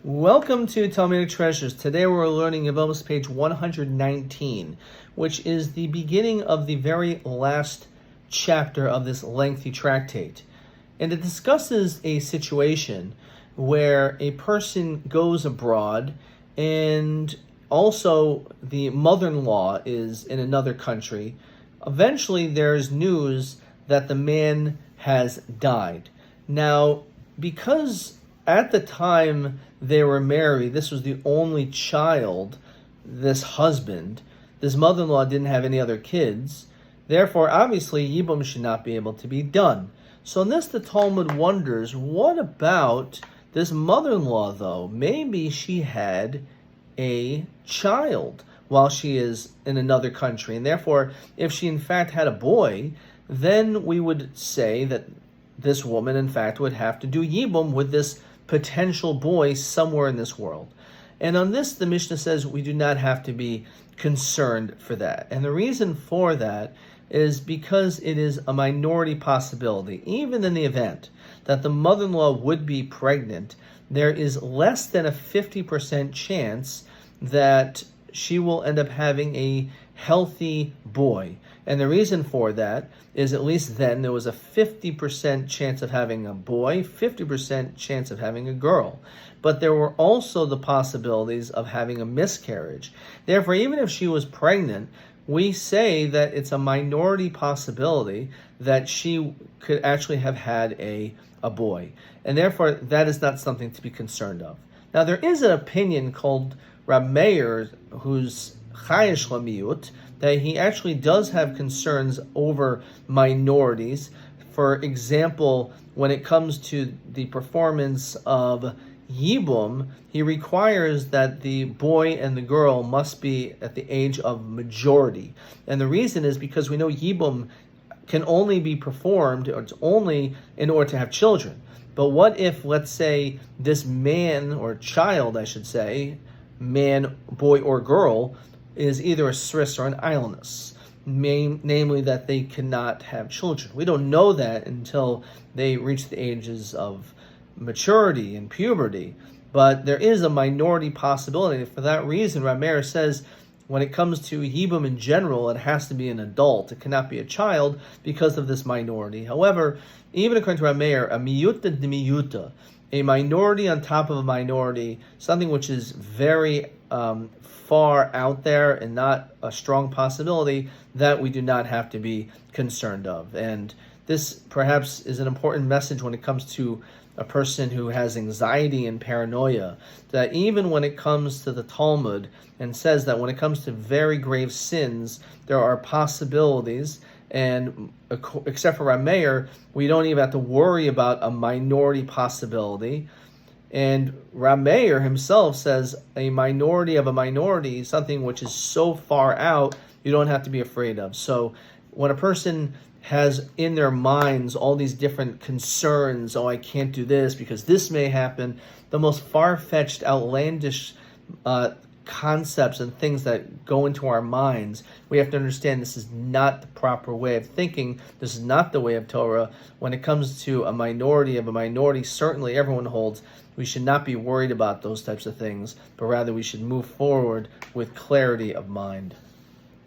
Welcome to Talmudic Treasures. Today we're learning Yevamot page 119, which is the beginning of the very last chapter of this lengthy tractate. And it discusses a situation where a person goes abroad and also the mother-in-law is in another country. Eventually there's news that the man has died. Now, because at the time they were married, this was the only child, this husband. This mother-in-law didn't have any other kids. Therefore, obviously, Yibum should not be able to be done. So in this, the Talmud wonders, what about this mother-in-law, though? Maybe she had a child while she is in another country. And therefore, if she in fact had a boy, then we would say that this woman, in fact, would have to do Yibum with this potential boy somewhere in this world. And on this, the Mishnah says we do not have to be concerned for that. And the reason for that is because it is a minority possibility. Even in the event that the mother-in-law would be pregnant, there is less than a 50% chance that she will end up having a healthy boy. And the reason for that is, at least then, there was a 50% chance of having a boy, 50% chance of having a girl. But there were also the possibilities of having a miscarriage. Therefore, even if she was pregnant, we say that it's a minority possibility that she could actually have had a boy. And therefore, that is not something to be concerned of. Now, there is an opinion called Rabbi, who's Chayesh Lamiyut, that he actually does have concerns over minorities. For example, when it comes to the performance of Yibum, he requires that the boy and the girl must be at the age of majority. And the reason is because we know Yibum can only be performed, or it's only in order to have children. But what if, let's say, this man, or child, I should say, man, boy, or girl, is either a Sris or an Islandess, namely that they cannot have children. We don't know that until they reach the ages of maturity and puberty, but there is a minority possibility. For that reason, Rabbi says when it comes to Yibum in general, it has to be an adult. It cannot be a child because of this minority. However, even according to Rabbi, a miyuta de miyuta, a minority on top of a minority, something which is very far out there and not a strong possibility, that we do not have to be concerned of. And this perhaps is an important message when it comes to a person who has anxiety and paranoia, that even when it comes to the Talmud, and says that when it comes to very grave sins, there are possibilities, and except for Rameir, we don't even have to worry about a minority possibility. And Rameir himself says a minority of a minority, something which is so far out, you don't have to be afraid of. So when a person has in their minds all these different concerns, oh, I can't do this because this may happen, the most far-fetched, outlandish concepts and things that go into our minds, we have to understand this is not the proper way of thinking. This is not the way of Torah. When it comes to a minority of a minority, certainly everyone holds, we should not be worried about those types of things, but rather we should move forward with clarity of mind.